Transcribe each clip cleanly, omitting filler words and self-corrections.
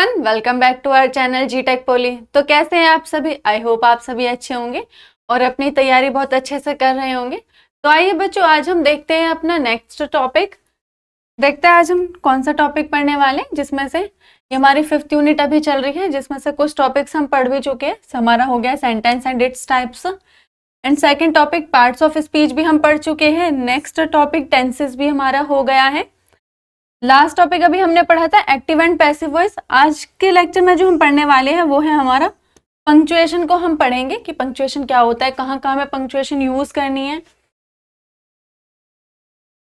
Everyone, welcome back to our channel G tech poly. तो कैसे हैं आप सभी? आई होप आप सभी अच्छे होंगे और अपनी तैयारी बहुत अच्छे से कर रहे होंगे। तो आइए बच्चों, आज हम देखते हैं अपना नेक्स्ट टॉपिक। देखते हैं आज हम कौन सा टॉपिक पढ़ने वाले हैं, जिसमें से ये हमारी 5th यूनिट अभी चल रही है, जिसमें से कुछ टॉपिक्स हम पढ़ भी चुके हैं। हमारा हो गया sentence and its types, and second topic parts of speech भी हम पढ़ चुके हैं। नेक्स्ट टॉपिक टेंसेस भी हमारा हो गया है। लास्ट टॉपिक अभी हमने पढ़ा था एक्टिव एंड पैसिव वॉइस। आज के लेक्चर में जो हम पढ़ने वाले हैं वो है हमारा पंक्चुएशन को हम पढ़ेंगे कि पंक्चुएशन क्या होता है, कहाँ कहाँ हमें पंक्चुएशन यूज करनी है।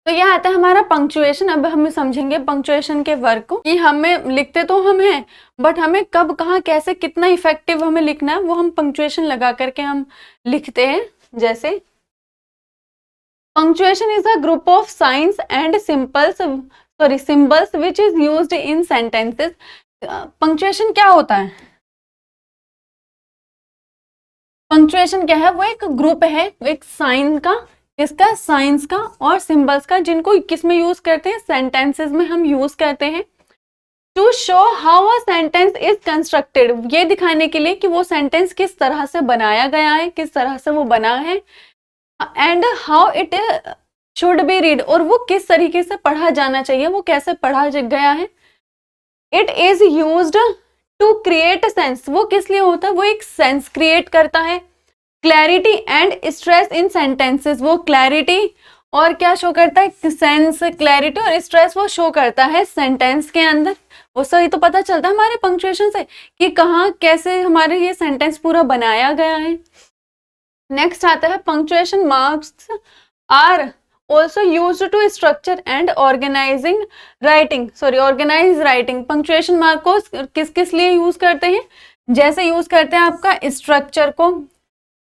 तो यह आता है हमारा पंक्चुएशन। अब हम समझेंगे पंक्चुएशन के वर्क को कि हमें लिखते तो हम हैं, बट हमें कब कहाँ कैसे कितना इफेक्टिव हमें लिखना है वो हम पंक्चुएशन लगा करके हम लिखते हैं। जैसे punctuation is a group of science and symbols which is used in sentences. Punctuation क्या होता है? पंक्चुएशन क्या है? वो एक ग्रुप है, एक साइन का, किसका? साइंस का और सिंबल्स का, जिनको किस में यूज करते हैं? सेंटेंसेस में हम यूज करते हैं। To show how a sentence is constructed, ये दिखाने के लिए कि वो सेंटेंस किस तरह से बनाया गया है, किस तरह से वो बना है। And how it should be read, और वो किस तरीके से पढ़ा जाना चाहिए, वो कैसे पढ़ा गया है। It is used to create sense, वो किस लिए होता है? वो एक सेंस क्रिएट करता है। Clarity and stress in sentences, वो क्लैरिटी और क्या शो करता है? सेंस, क्लैरिटी और स्ट्रेस वो शो करता है सेंटेंस के अंदर। वो सही तो पता चलता है हमारे पंक्चुएशन से कि कहाँ कैसे हमारे ये सेंटेंस पूरा बनाया गया है। नेक्स्ट आता है punctuation marks are also used to structure and organize writing। Punctuation mark को किस किस लिए यूज करते हैं? जैसे यूज करते हैं आपका स्ट्रक्चर को,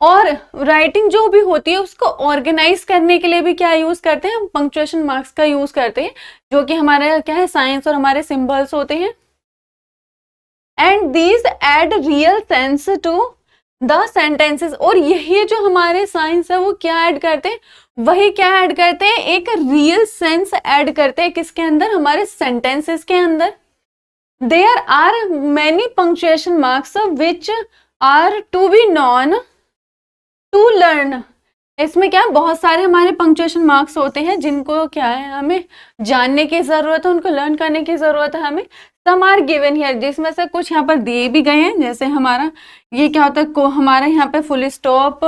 और राइटिंग जो भी होती है उसको ऑर्गेनाइज करने के लिए भी क्या यूज करते हैं? पंक्चुएशन मार्क्स का यूज करते हैं, जो कि हमारे क्या है? साइंस और हमारे सिंबल्स होते हैं। And these add real sense to the sentences, और यही जो हमारे साइंस है वो क्या ऐड करते हैं? वही क्या ऐड करते हैं? एक रियल सेंस ऐड करते हैं किसके अंदर? हमारे सेंटेंसेस के अंदर। There are many punctuation marks which are to be known to learn. इसमें क्या बहुत सारे हमारे पंक्चुएशन मार्क्स होते हैं जिनको क्या है हमें जानने की जरूरत है, उनको लर्न करने की जरूरत है हमें। सम आर गिवन हियर, जिसमें से कुछ यहाँ पर दिए भी गए हैं। जैसे हमारा ये क्या होता है? हमारा यहाँ पे फुल स्टॉप,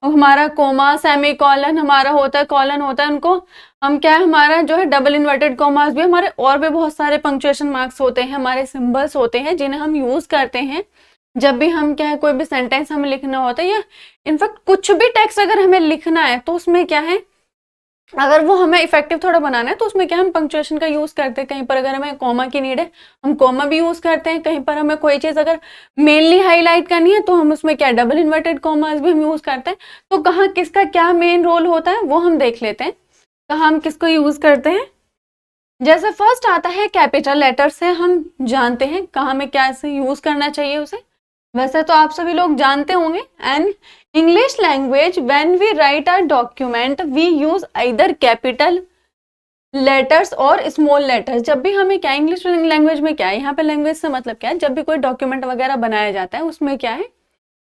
हमारा कोमा, सेमी कॉलन हमारा होता है, कॉलन होता है। उनको हम क्या है हमारा जो है डबल इन्वर्टेड कॉमास भी हमारे, और भी बहुत सारे पंक्चुएशन मार्क्स होते हैं, हमारे सिंबल्स होते हैं जिन्हें हम यूज करते हैं जब भी हम क्या है कोई भी सेंटेंस हमें लिखना होता है, या इनफैक्ट कुछ भी टेक्स्ट अगर हमें लिखना है तो उसमें क्या है, अगर वो हमें इफेक्टिव थोड़ा बनाना है तो उसमें क्या हम पंक्चुएशन का यूज करते हैं। कहीं पर अगर हमें कॉमा की नीड है हम कॉमा भी यूज करते हैं, कहीं पर हमें कोई चीज अगर मेनली हाईलाइट करनी है तो हम उसमें क्या डबल इन्वर्टेड कॉमास भी हम यूज करते हैं। तो कहाँ किसका क्या मेन रोल होता है वो हम देख लेते हैं, कहाँ हम किसको यूज करते हैं। जैसे फर्स्ट आता है कैपिटल लेटर से, हम जानते हैं कहाँ में क्या से यूज करना चाहिए उसे। वैसे तो आप सभी लोग जानते होंगे। And English language when we write a document we use either capital letters और स्मॉल लेटर्स। जब भी हमें क्या इंग्लिश लैंग्वेज में क्या है, यहाँ पे लैंग्वेज से मतलब क्या है, जब भी कोई डॉक्यूमेंट वगैरह बनाया जाता है उसमें क्या है,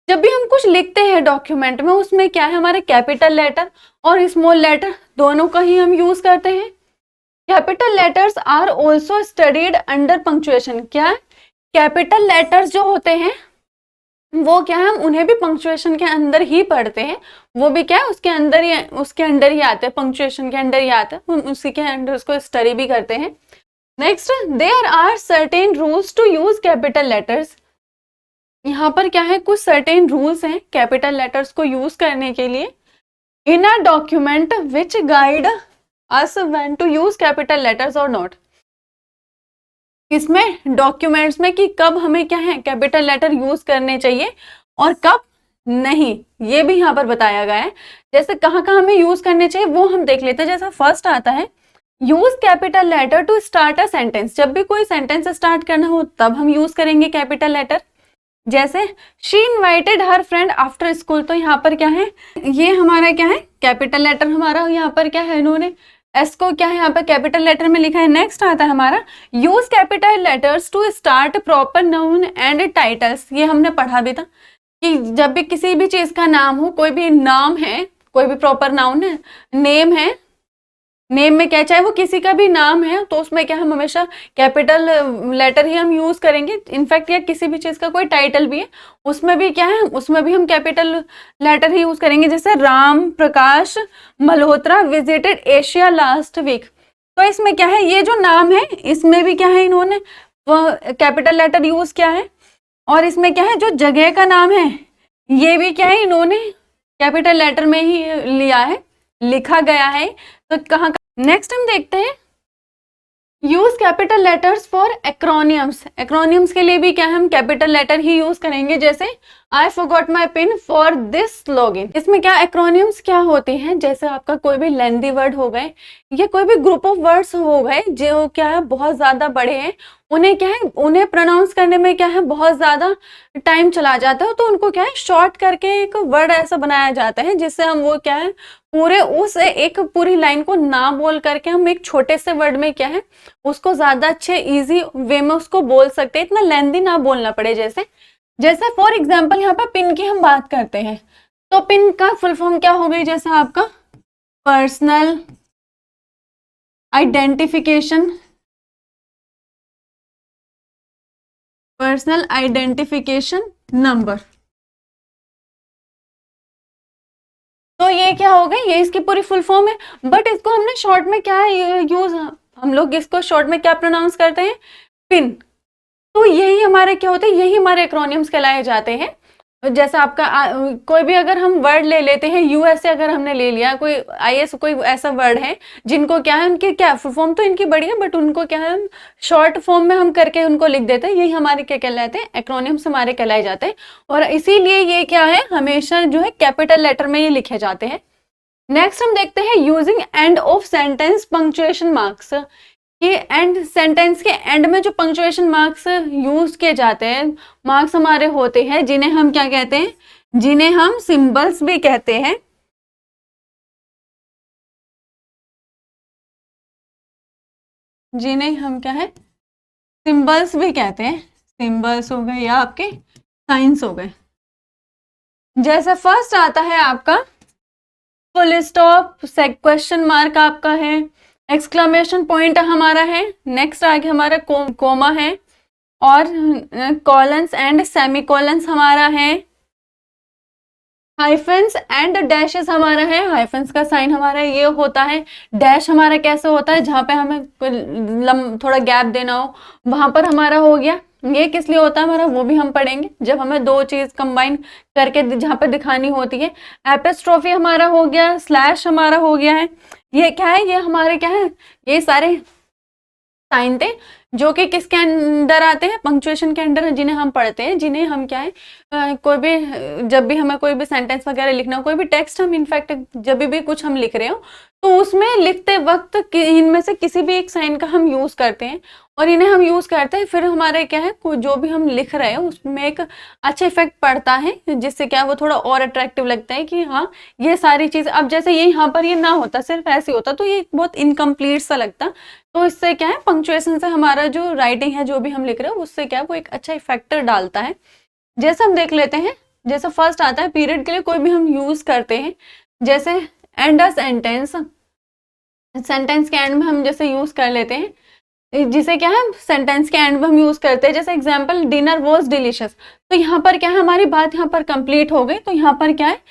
जब भी हम कुछ लिखते हैं डॉक्यूमेंट में उसमें क्या है हमारे कैपिटल लेटर और स्मॉल लेटर दोनों का ही हम यूज करते हैं। Capital letters are also studied under punctuation. क्या कैपिटल लेटर्स जो होते हैं वो क्या है हम उन्हें भी पंक्चुएशन के अंदर ही पढ़ते हैं। वो भी क्या है उसके अंदर ही आते हैं, पंक्चुएशन के अंदर ही आते हैं, हम उसी के अंदर उसको स्टडी भी करते हैं। Next, there are certain rules to use capital letters. यहाँ पर क्या है कुछ सर्टेन रूल्स हैं कैपिटल लेटर्स को यूज करने के लिए। In a document which guide us when to use capital letters और नॉट। इसमें डॉक्यूमेंट्स में कि कब हमें क्या है कैपिटल लेटर यूज करने चाहिए और कब नहीं, ये भी यहाँ पर बताया गया है। जैसे कहाँ कहाँ हमें यूज करने चाहिए वो हम देख लेते हैं। जैसा फर्स्ट आता है use capital letter to start a sentence. जब भी कोई सेंटेंस स्टार्ट करना हो तब हम यूज करेंगे कैपिटल लेटर। जैसे she invited her friend after school, तो यहाँ पर क्या है ये हमारा क्या है कैपिटल लेटर हमारा यहाँ पर क्या है इन्होंने एस को क्या है यहाँ पर कैपिटल लेटर में लिखा है। नेक्स्ट आता है हमारा use capital letters to start proper noun and titles. ये हमने पढ़ा भी था कि जब भी किसी भी चीज का नाम हो, कोई भी नाम है, कोई भी प्रॉपर नाउन है, नेम है, नेम में क्या, चाहे वो किसी का भी नाम है तो उसमें क्या हम हमेशा कैपिटल लेटर ही हम यूज करेंगे। इनफैक्ट या किसी भी चीज का कोई टाइटल भी है उसमें भी क्या है, उसमें भी हम कैपिटल लेटर ही यूज करेंगे। जैसे Ram Prakash Malhotra visited Asia last week, तो इसमें क्या है, ये जो नाम है इसमें भी क्या है, इन्होंने कैपिटल लेटर यूज किया है। और इसमें क्या है, जो जगह का नाम है ये भी क्या है, इन्होंने कैपिटल लेटर में ही लिया है, लिखा गया है। तो कहाँ का नेक्स्ट हम देखते हैं use capital letters for acronyms. Acronyms के लिए भी क्या हम कैपिटल लेटर ही यूज करेंगे। जैसे I forgot my pin for this login, इसमें क्या एक्रोनियम्स क्या होते हैं, जैसे आपका कोई भी लेंथी वर्ड हो गए या कोई भी ग्रुप ऑफ वर्ड्स हो गए जो क्या है बहुत ज्यादा बड़े हैं, उन्हें क्या है, उन्हें प्रोनाउंस करने में क्या है बहुत ज्यादा टाइम चला जाता है, तो उनको क्या है शॉर्ट करके एक वर्ड ऐसा बनाया जाता है जिससे हम वो क्या है पूरे उस एक पूरी लाइन को ना बोल करके हम एक छोटे से वर्ड में क्या है उसको ज्यादा अच्छे इजी वे में उसको बोल सकते हैं, इतना लेंथी ना बोलना पड़े। जैसे जैसे फॉर एग्जांपल यहाँ पर पिन की हम बात करते हैं, तो पिन का फुल फॉर्म क्या हो गई, जैसे आपका personal identification, personal identification number. तो ये क्या हो गई, ये इसकी पूरी फुल फॉर्म है, बट इसको हमने शॉर्ट में क्या यूज, हम लोग इसको शॉर्ट में क्या प्रोनाउंस करते हैं, पिन। तो यही हमारे क्या होते हैं, यही हमारे एक्रोनियम्स कहलाए जाते हैं। जैसे आपका कोई भी अगर हम वर्ड ले लेते हैं, यूएसए अगर हमने ले लिया, कोई आईएस कोई ऐसा वर्ड है जिनको क्या है उनके क्या फुल फॉर्म तो इनकी बड़ी है, बट उनको क्या है शॉर्ट फॉर्म में हम करके उनको लिख देते हैं, यही हमारे क्या कहलाते हैं, एक्रोनियम्स हमारे कहलाए जाते हैं। और इसीलिए ये क्या है हमेशा जो है कैपिटल लेटर में ये लिखे जाते हैं। नेक्स्ट हम देखते हैं using end of sentence punctuation marks. ये एंड सेंटेंस के एंड में जो पंक्चुएशन मार्क्स यूज किए जाते हैं, मार्क्स हमारे होते हैं जिन्हें हम क्या कहते हैं, जिन्हें हम सिंबल्स भी कहते हैं। जिन्हें हम क्या है सिंबल्स भी कहते हैं, सिंबल्स हो गए या आपके साइंस हो गए। जैसे फर्स्ट आता है आपका फुल स्टॉप, क्वेश्चन मार्क आपका है, एक्सक्लेमेशन पॉइंट हमारा है, नेक्स्ट आगे हमारा कोमा है, और कॉलन्स एंड सेमीकोलन्स हमारा है, हाइफेंस एंड डैशेस हमारा है, हाइफेंस का साइन हमारा ये होता है, डैश हमारा कैसे होता है जहाँ पे हमें थोड़ा गैप देना हो वहां पर हमारा हो गया। ये किस लिए होता है हमारा, वो भी हम पढ़ेंगे जब हमें दो चीज कंबाइन करके जहाँ पे दिखानी होती है। एपिस्ट्रोफी हमारा हो गया, स्लैश हमारा हो गया है। ये क्या है, ये हमारे क्या है, ये सारे साइन थे जो कि किसके अंडर आते हैं, पंक्चुएशन के अंडर, जिन्हें हम पढ़ते हैं, जिन्हें हम क्या है कोई भी जब भी हमें कोई भी सेंटेंस वगैरह लिखना हो, कोई भी टेक्स्ट हम इनफैक्ट जब भी कुछ हम लिख रहे हो तो उसमें लिखते वक्त इनमें से किसी भी एक साइन का हम यूज करते हैं, और इन्हें हम यूज करते हैं, फिर हमारे क्या है जो भी हम लिख रहे हैं उसमें एक अच्छा इफेक्ट पड़ता है, जिससे क्या वो थोड़ा और अट्रैक्टिव लगता है कि हाँ ये सारी चीज। अब जैसे ये यहाँ पर ये ना होता, सिर्फ ऐसे होता तो ये बहुत इनकम्प्लीट सा लगता, तो इससे क्या है पंक्चुएशन से हमारा जो राइटिंग है जो भी हम लिख रहे हैं उससे क्या है वो एक अच्छा इफेक्ट डालता है। जैसे हम देख लेते हैं, जैसे फर्स्ट आता है पीरियड के लिए कोई भी हम यूज करते हैं, जैसे एंड अ सेंटेंस, सेंटेंस के एंड में हम जैसे यूज कर लेते हैं, जिसे क्या है सेंटेंस के एंड में हम यूज करते हैं। जैसे एग्जांपल डिनर वाज डिलीशियस, तो यहाँ पर क्या है हमारी बात यहाँ पर कंप्लीट हो गई, तो यहाँ पर क्या है,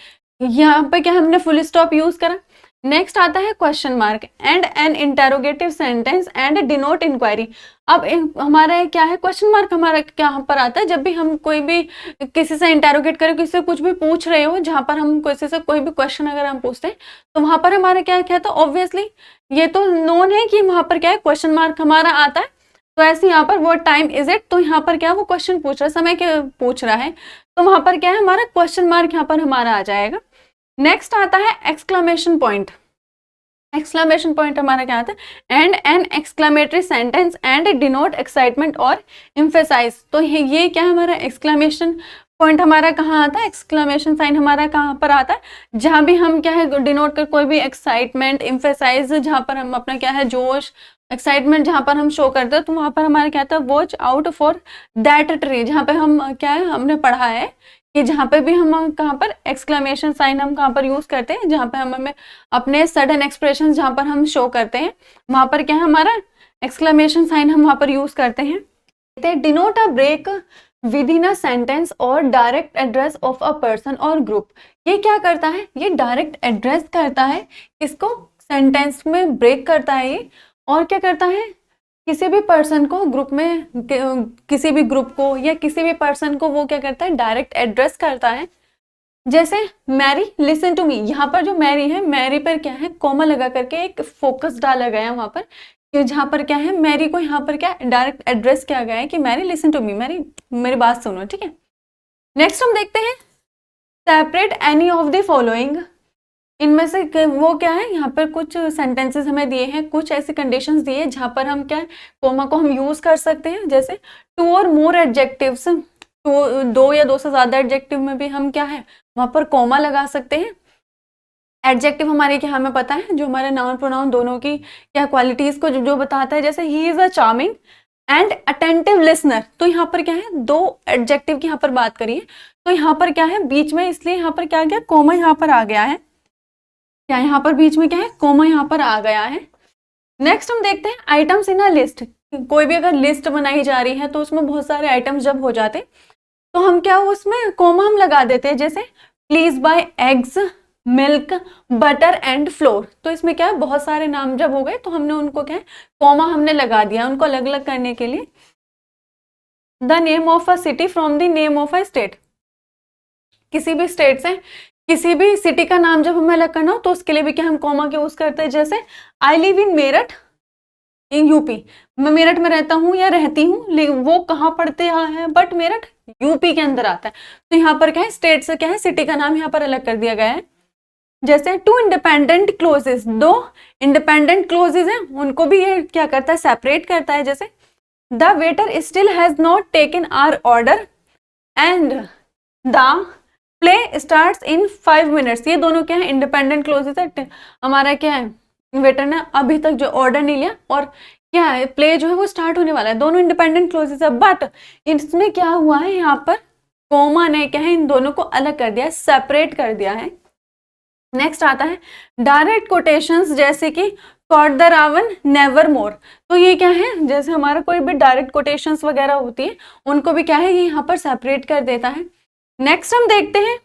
यहाँ पर क्या हमने फुल स्टॉप यूज करा। नेक्स्ट आता है question mark end an interrogative sentence and denote inquiry. अब हमारा क्या है क्वेश्चन मार्क हमारा क्या पर आता है, जब भी हम कोई भी किसी से इंटेरोगेट करें, किसी से कुछ भी पूछ रहे हो, जहां पर हम किसी से कोई भी क्वेश्चन अगर हम पूछते हैं तो वहां पर हमारा क्या क्या था, ऑब्वियसली ये तो नोन है कि वहां पर क्या है क्वेश्चन मार्क हमारा आता है। तो ऐसे यहाँ पर वो टाइम इज इट, तो यहाँ पर क्या वो क्वेश्चन पूछ रहा है, समय के पूछ रहा है, तो वहां पर क्या है हमारा क्वेश्चन मार्क यहाँ पर हमारा आ जाएगा। नेक्स्ट आता है एक्सक्लेमेशन पॉइंट। एक्सक्लेमेशन पॉइंट हमारा क्या आता है, end an exclamatory sentence and denote excitement और एम्फेसाइज। तो ये क्या है हमारा एक्सक्लेमेशन पॉइंट हमारा कहाँ आता है, एक्सक्लेमेशन साइन हमारा कहाँ पर आता है, जहाँ भी हम क्या है डिनोट कर कोई भी एक्साइटमेंट, एम्फेसाइज, जहाँ पर हम अपना क्या है जोश, एक्साइटमेंट जहाँ पर हम शो करते हैं, तो वहाँ पर हमारा क्या आता है, watch out for that tree, जहाँ पे हम क्या है हमने पढ़ा है कि जहाँ पे भी हम कहाँ पर एक्सक्लेमेशन साइन हम कहाँ पर यूज करते हैं, जहाँ पे हम हमें अपने सडन एक्सप्रेशन जहाँ पर हम शो करते हैं, वहाँ पर क्या है हमारा एक्सक्लेमेशन साइन हम वहाँ पर यूज करते हैं। Denote a break within a sentence और direct address of a person और ग्रुप। ये क्या करता है, ये डायरेक्ट एड्रेस करता है, इसको सेंटेंस में ब्रेक करता है ये, और क्या करता है किसी भी पर्सन को ग्रुप में, किसी भी ग्रुप को या किसी भी पर्सन को वो क्या करता है डायरेक्ट एड्रेस करता है। जैसे मैरी लिसन टू मी, यहाँ पर जो मैरी है, मैरी पर क्या है कोमा लगा करके एक फोकस डाला गया है वहां पर, कि जहाँ पर क्या है मैरी को यहाँ पर क्या डायरेक्ट एड्रेस किया गया है कि Mary listen to me, Mary मेरी बात सुनो, ठीक है। नेक्स्ट हम देखते हैं separate any of the following. इनमें से वो क्या है, यहाँ पर कुछ सेंटेंसेस हमें दिए हैं, कुछ ऐसे कंडीशंस दिए हैं जहाँ पर हम क्या है कोमा को हम यूज कर सकते हैं। जैसे टू और मोर एडजेक्टिव्स, दो या दो से ज्यादा एडजेक्टिव में भी हम क्या है वहां पर कोमा लगा सकते हैं। एडजेक्टिव हमारे क्या हमें पता है, जो हमारे नाउन प्रोनाउन दोनों की क्या क्वालिटीज को जो बताता है। जैसे he is a charming and attentive listener, तो यहाँ पर क्या है दो एडजेक्टिव की यहाँ पर बात करिए, तो यहाँ पर क्या है बीच में, इसलिए यहाँ पर क्या गया कोमा यहाँ पर आ गया है, क्या यहाँ पर बीच में क्या है कोमा यहाँ पर आ गया है। नेक्स्ट हम देखते हैं आइटम्स इन अ लिस्ट। कोई भी अगर लिस्ट बनाई जा रही है तो उसमें बहुत सारे आइटम्स जब हो जाते तो हम क्या उसमें कोमा हम लगा देते हैं। जैसे please buy eggs, milk, butter and flour, तो इसमें क्या है बहुत सारे नाम जब हो गए तो हमने उनको क्या है कोमा हमने लगा दिया उनको अलग अलग करने के लिए। The name of a city from the name of a state, किसी भी स्टेट से किसी भी सिटी का नाम जब हमें अलग करना हो तो उसके लिए भी क्या हम कोमा के यूज करते हैं। जैसे I live in Meerut in UP, मैं मेरठ में रहता हूँ या रहती हूँ, लेकिन वो कहाँ पड़ते हैं, बट मेरठ यूपी के अंदर आता है, तो यहाँ पर क्या है स्टेट से क्या है सिटी का नाम यहाँ पर अलग कर दिया गया है। जैसे टू इंडिपेंडेंट क्लोजेस, दो इंडिपेंडेंट क्लोजेस हैं उनको भी ये क्या करता है सेपरेट करता है। जैसे the waiter still has not taken our order and the play starts in 5 minutes, ये दोनों क्या है इंडिपेंडेंट क्लोजेस है। हमारा क्या है वेटर ने अभी तक जो ऑर्डर नहीं लिया और क्या है प्ले जो है वो स्टार्ट होने वाला है, दोनों इंडिपेंडेंट क्लोजेस है। बट इसमें क्या हुआ है यहाँ पर कोमा ने क्या है इन दोनों को अलग कर दिया, सेपरेट कर दिया है। नेक्स्ट आता है डायरेक्ट कोटेशंस, जैसे कि quoth the raven never more, तो ये क्या है जैसे हमारा कोई भी डायरेक्ट कोटेशंस वगैरह होती है उनको भी क्या है ये यहाँ पर सेपरेट कर देता है। नेक्स्ट हम देखते हैं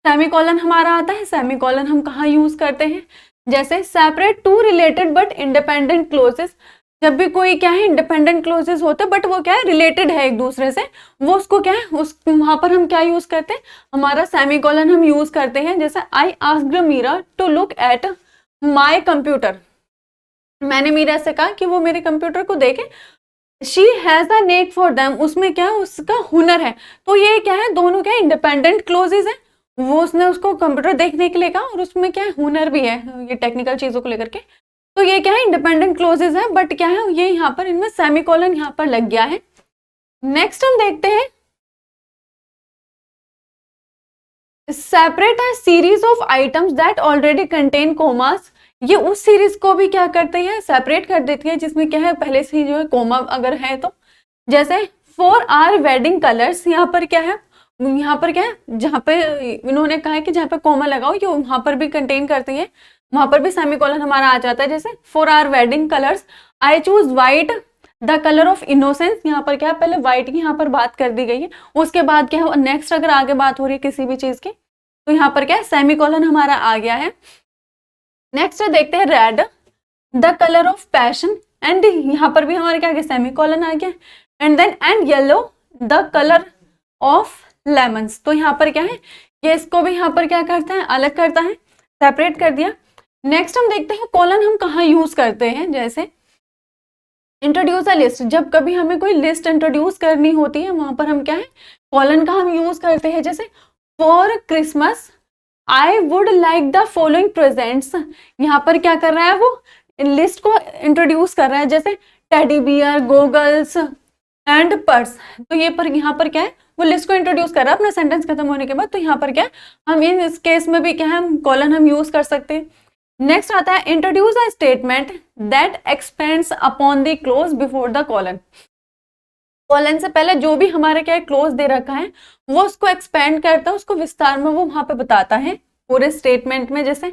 सेमीकोलन हमारा आता है। सेमीकोलन हम कहाँ यूज करते हैं, जैसे separate two related but independent clauses, जब भी कोई क्या है इंडिपेंडेंट क्लोजेस होते हैं बट वो क्या है रिलेटेड है एक दूसरे से, वो उसको क्या है उस वहां पर हम क्या यूज करते हैं हमारा सेमीकोलन हम यूज करते हैं। जैसे I asked Meera to look at my computer, मैंने मीरा से कहा कि वो मेरे कंप्यूटर को देखे। She has a neck for them, उसमें क्या है उसका हुनर है, तो ये क्या है दोनों क्या इंडिपेंडेंट क्लोजेस है, वो उसने उसको कंप्यूटर देखने के लिए कहा और उसमें क्या है हुनर भी है ये टेक्निकल चीजों को लेकर के, तो ये क्या है इंडिपेंडेंट क्लोजेस है बट क्या है ये यहाँ पर इनमें सेमीकोलन यहाँ पर लग गया है। नेक्स्ट हम देखते हैं separate a series of items that already contain commas, ये उस सीरीज को भी क्या करते हैं सेपरेट कर देती है जिसमें क्या है पहले से ही जो है कोमा अगर है तो। जैसे फॉर आर वेडिंग कलर्स, यहाँ पर क्या है जहाँ पे इन्होंने कहा है कि जहाँ पे कोमा लगाओ ये वहां पर भी कंटेन करती है, वहां पर भी सेमीकोलन हमारा आ जाता है। जैसे for our wedding colours I choose white the colour of innocence, यहाँ पर क्या है पहले व्हाइट की यहाँ पर बात कर दी गई है, उसके बाद क्या है नेक्स्ट अगर आगे बात हो रही है किसी भी चीज की तो यहाँ पर क्या है सेमीकोलन हमारा आ गया है। नेक्स्ट देखते हैं red the colour of passion, and यहाँ पर भी हमारे क्या सेमीकोलन आ गया, and then and yellow the colour of lemons, तो यहाँ पर क्या है ये इसको भी यहाँ पर क्या करता है अलग करता है, सेपरेट कर दिया। नेक्स्ट हम देखते हैं कॉलन हम कहाँ यूज करते हैं। जैसे इंट्रोड्यूस अ लिस्ट, जब कभी हमें कोई लिस्ट इंट्रोड्यूस करनी होती है वहां पर हम क्या है कॉलन का हम यूज करते हैं। जैसे for Christmas I would like the following presents, यहाँ पर क्या कर रहा है वो लिस्ट को इंट्रोड्यूस कर रहा है। जैसे teddy bear, goggles, and purse. तो ये पर यहाँ पर क्या है, वो लिस्ट को इंट्रोड्यूस कर रहा है अपना सेंटेंस खत्म होने के बाद। तो यहाँ पर क्या है, हम इस केस में भी क्या है, हम कॉलन हम यूज कर सकते हैं। नेक्स्ट आता है introduce a statement that expends upon the close before the colon. Colon से पहले जो भी हमारे क्या क्लोज दे रखा है वो उसको एक्सपेंड करता है, उसको विस्तार में वो वहां पे बताता है पूरे स्टेटमेंट में। जैसे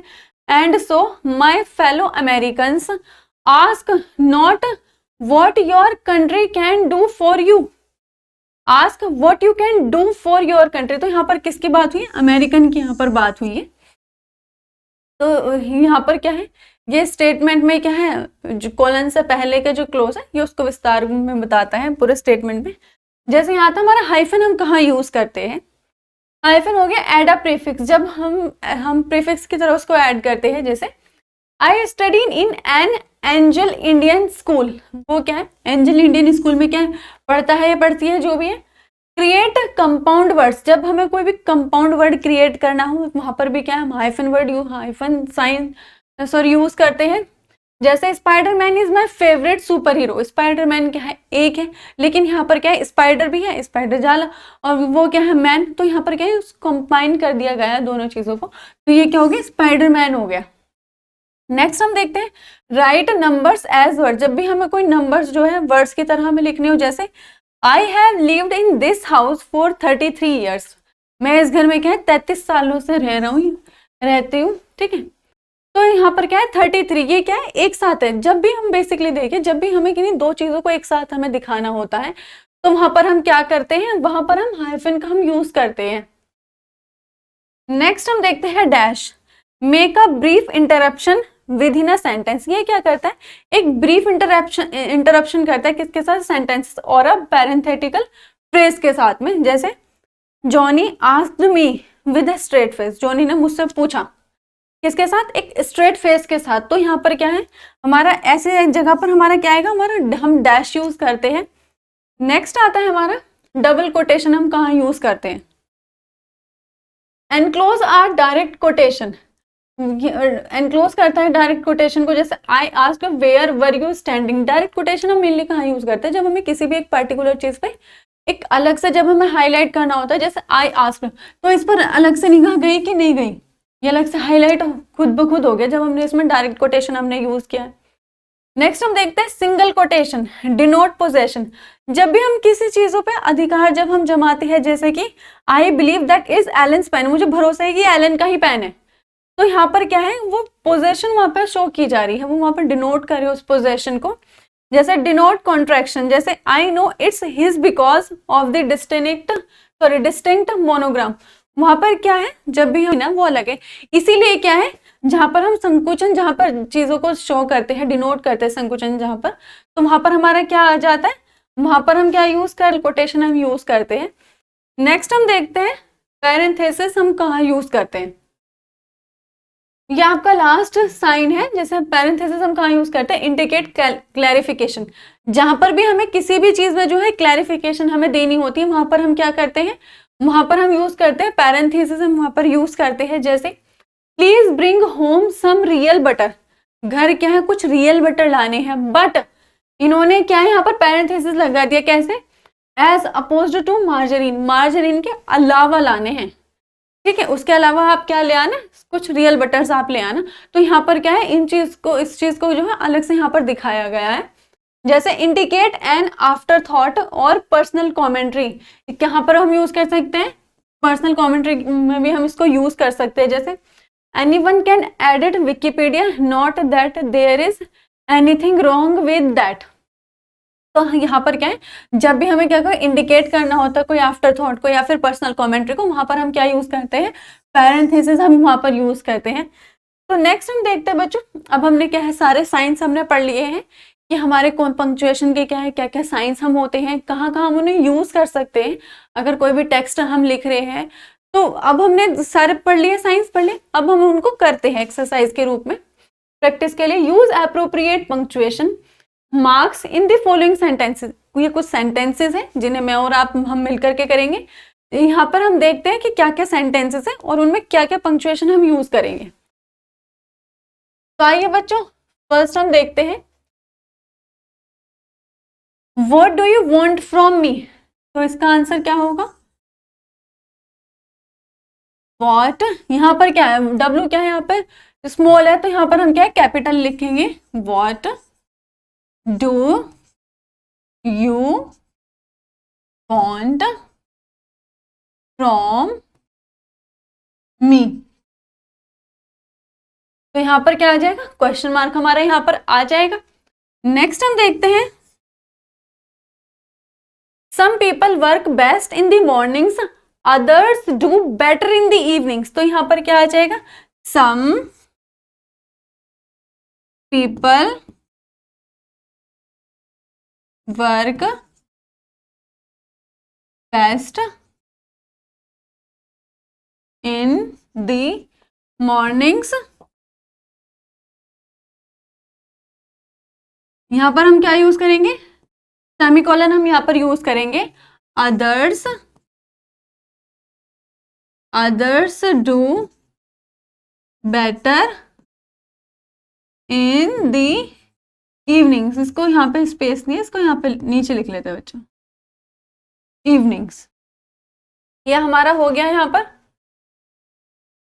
and so my fellow Americans ask not what your country can do for you, ask what you can do for your country. तो यहाँ पर किसकी बात हुई, अमेरिकन की यहाँ पर बात हुई है। तो यहाँ पर क्या है, ये स्टेटमेंट में क्या है, जो कॉलन से पहले का जो क्लोज है ये उसको विस्तार में बताता है पूरे स्टेटमेंट में। जैसे यहाँ था हमारा हाइफन, हम कहाँ यूज करते हैं, हाइफन हो गया एड अ प्रीफिक्स, जब हम प्रीफिक्स की तरह उसको ऐड करते हैं। जैसे I study in an angel Indian school, वो क्या है, एंजल इंडियन स्कूल में क्या है, पढ़ता है या पढ़ती है जो भी है। क्रिएट कंपाउंड वर्ड्स, जब हमें कोई भी कंपाउंड वर्ड क्रिएट करना हो वहां पर भी क्या है, हम hyphen word hyphen sign use करते हैं। जैसे Spiderman is my favourite super hero, Spiderman क्या है, एक है, लेकिन यहाँ पर क्या है, स्पाइडर भी है, स्पाइडर जाल, और वो क्या है, मैन। तो यहाँ पर क्या है, कंबाइन कर दिया गया है दोनों चीजों को, तो ये क्या हो गया, स्पाइडरमैन हो गया। नेक्स्ट हम देखते हैं राइट नंबर्स एज वर्ड, जब भी हमें कोई नंबर्स जो है वर्ड्स की तरह हमें लिखने हो। जैसे I have lived in this house for 33 years, मैं इस घर में क्या है 33 सालों से रहती हूँ, ठीक है। तो यहाँ पर क्या है 33, ये क्या है एक साथ है। जब भी हम बेसिकली देखें, जब भी हमें किन्हीं दो चीजों को एक साथ हमें दिखाना होता है तो वहां पर हम क्या करते हैं, वहां पर हम हाइफन का हम यूज करते हैं। नेक्स्ट हम देखते हैं dash, make a brief interruption with in a sentence. ये क्या करता है, एक ब्रीफ इंटरप्शन करता है, किसके साथ, सेंटेंस और अ पैरेंथेटिकल फ्रेज के साथ में। जैसे Johnny asked me with a straight face, Johnny ने मुझसे पूछा, किसके साथ, एक स्ट्रेट फेस के साथ। तो यहाँ पर क्या है, हमारा ऐसे जगह पर हमारा क्या आएगा, हमारा हम डैश यूज करते हैं। नेक्स्ट आता है हमारा डबल कोटेशन, हम कहाँ यूज करते हैं, एनक्लोज आर डायरेक्ट कोटेशन, एनक्लोज करता है डायरेक्ट कोटेशन को। जैसे I asked where were you standing, direct quotation हम मेनली कहाँ यूज करते हैं, जब हमें किसी भी एक पर्टिकुलर चीज पे एक अलग से जब हमें हाईलाइट करना होता है। जैसे आई आस्क्ड, तो इस पर अलग से निगाह गई कि नहीं गई, ये अलग से हाईलाइट खुद ब खुद हो गया जब हमने इसमें डायरेक्ट कोटेशन हमने यूज किया है। नेक्स्ट हम देखते हैं सिंगल कोटेशन, डिनोट पोजेशन, जब भी हम किसी चीजों पे अधिकार जब हम जमाते हैं, जैसे कि I believe that is Alan's pen, मुझे भरोसा है कि एलन का ही पेन है। तो यहाँ पर क्या है, वो पोजेशन वहां पर शो की जा रही है, वो वहां पर डिनोट करे उस पोजेशन को। जैसे डिनोट कॉन्ट्रैक्शन, जैसे I know it's his because of the distinct monogram, वहां पर क्या है, जब भी हम ना वो अलग है, इसीलिए क्या है, जहां पर हम संकुचन, जहां पर चीजों को शो करते हैं, डिनोट करते हैं संकुचन जहां पर, तो वहां पर हमारा क्या आ जाता है, वहां पर हम क्या यूज कर, कोटेशन हम यूज करते हैं। नेक्स्ट हम देखते हैं पैरेंथेसिस हम कहाँ यूज करते हैं, ये आपका लास्ट साइन है। जैसे पैरेंथेसिस हम कहाँ यूज करते हैं, इंडिकेट क्लैरिफिकेशन, जहां पर भी हमें किसी भी चीज में जो है क्लैरिफिकेशन हमें देनी होती है, वहां पर हम क्या करते हैं, वहां पर हम यूज करते हैं पैरेंथेसिस, हम वहां पर यूज करते हैं। जैसे please bring home some real butter, घर क्या है, कुछ रियल बटर लाने हैं, बट इन्होंने क्या है यहाँ पर पैरेंथेसिस लगा दिया, कैसे, as opposed to margarine, margarine के अलावा लाने हैं, ठीक है, उसके अलावा आप क्या ले आना, कुछ रियल बटर्स आप ले आना। तो यहाँ पर क्या है, इस चीज को जो है अलग से यहाँ पर दिखाया गया है। जैसे इंडिकेट एन आफ्टर थॉट और पर्सनल कॉमेंट्री, यहाँ पर हम यूज कर सकते हैं, पर्सनल कॉमेंट्री में भी हम इसको यूज कर सकते हैं। जैसे anyone can edit Wikipedia, not that there is anything wrong with that. तो यहाँ पर क्या है, जब भी हमें क्या इंडिकेट करना होता है कोई आफ्टर थॉट को या फिर पर्सनल कमेंट्री को, वहां पर हम क्या यूज करते हैं, पैरेंथेसिस हम वहां पर यूज करते हैं। तो नेक्स्ट हम देखते हैं बच्चों, अब हमने क्या है, सारे साइंस हमने पढ़ लिए हैं कि हमारे कौन पंक्चुएशन के क्या है, क्या क्या साइंस हम होते हैं, कहाँ कहाँ हम उन्हें यूज कर सकते हैं अगर कोई भी टेक्स्ट हम लिख रहे हैं। तो अब हमने सारे पढ़ लिए, साइंस पढ़ लिए, अब हम उनको करते हैं एक्सरसाइज के रूप में प्रैक्टिस के लिए। Use appropriate punctuation marks in the following sentences, ये कुछ सेंटेंसेस हैं जिन्हें मैं और आप हम मिलकर के करेंगे। यहाँ पर हम देखते हैं कि क्या क्या सेंटेंसेस हैं और उनमें क्या क्या पंक्चुएशन हम यूज करेंगे। तो आइए बच्चों, फर्स्ट हम देखते हैं what do you want from me, तो इसका आंसर क्या होगा? व्हाट, यहाँ पर क्या है, डब्ल्यू क्या है यहाँ पे, स्मॉल है, तो यहाँ पर हम क्या है, कैपिटल लिखेंगे। What do you want from me, तो यहाँ पर क्या आ जाएगा, क्वेश्चन मार्क हमारा यहाँ पर आ जाएगा। नेक्स्ट हम देखते हैं, some people work best in the mornings, others do better in the evenings, तो यहाँ पर क्या आ जाएगा, some people work best in the mornings, यहां पर हम क्या यूज करेंगे, सेमीकोलन हम यहां पर यूज करेंगे, others do better in the evenings, इसको यहाँ पे स्पेस नहीं है, इसको यहाँ पे नीचे लिख लेते हैं बच्चों, इवनिंग्स, ये हमारा हो गया यहाँ पर।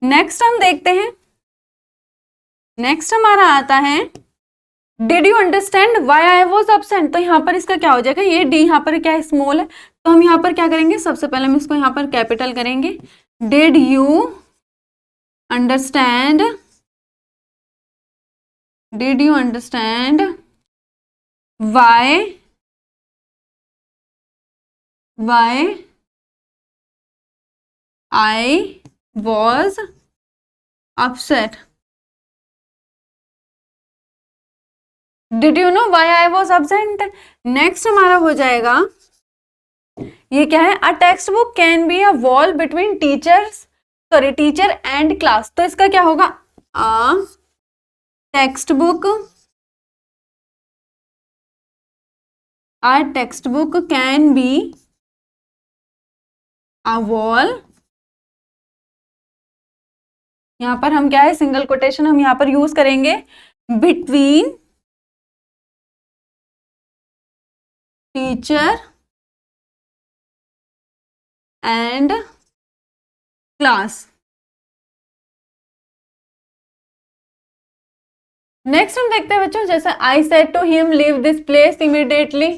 नेक्स्ट हम देखते हैं, नेक्स्ट हमारा आता है, did you understand why I was absent, तो यहाँ पर इसका क्या हो जाएगा, ये डी यहाँ पर क्या है, स्मॉल है, तो हम यहाँ पर क्या करेंगे, सबसे पहले हम इसको यहाँ पर कैपिटल करेंगे। Did you understand, did you understand why I was upset, did you know why I was absent. Next हमारा हो जाएगा, ये क्या है, a text book can be a wall between teachers, sorry teacher and class, तो इसका क्या होगा, a text book can be a wall, यहां पर हम क्या है, सिंगल कोटेशन हम यहां पर यूज करेंगे, between teacher and class. Next हम देखते हैं बच्चों, जैसे I said to him leave this place immediately,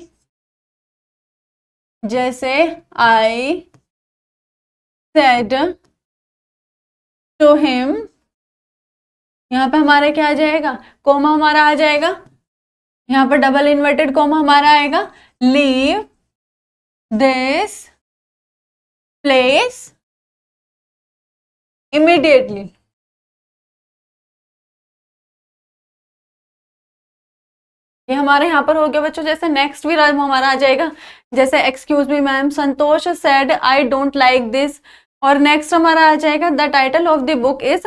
जैसे आई सेड टू हिम, यहाँ पे हमारा क्या आ जाएगा, कोमा हमारा आ जाएगा, यहाँ पर डबल इन्वर्टेड कोमा हमारा आएगा, लीव दिस प्लेस इमीडिएटली, ये हमारे यहाँ पर हो गया बच्चों। जैसे नेक्स्ट भी हमारा आ जाएगा, जैसे excuse me ma'am, Santosh said I don't like this, और नेक्स्ट हमारा आ जाएगा, the title of the book is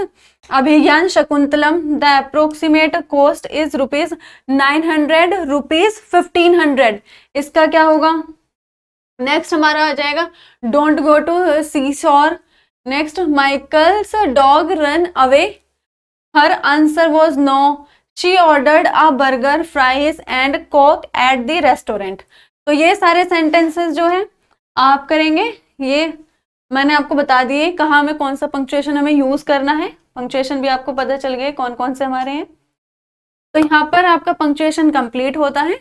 Abhigyan Shakuntalam, the approximate cost is ₹900, ₹1500, इसका क्या होगा। नेक्स्ट हमारा आ जाएगा, don't go to sea shore, next Michael's dog run away, her answer was no, she ordered a burger fries and coke at the restaurant. तो ये सारे sentences जो है आप करेंगे, ये मैंने आपको बता दिए कहाँ में कौन सा पंक्चुएशन हमें यूज करना है, पंक्चुएशन भी आपको पता चल गए कौन कौन से हमारे हैं। तो यहाँ पर आपका पंक्चुएशन कंप्लीट होता है,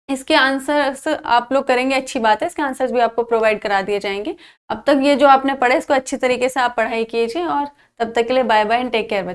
इसके आंसर्स आप लोग करेंगे, अच्छी बात है, इसके आंसर्स भी आपको प्रोवाइड करा दिए जाएंगे। अब तक ये जो आपने पढ़े इसको अच्छी तरीके से आप पढ़ाई कीजिए, और तब तक के लिए bye bye and take care बच्चों।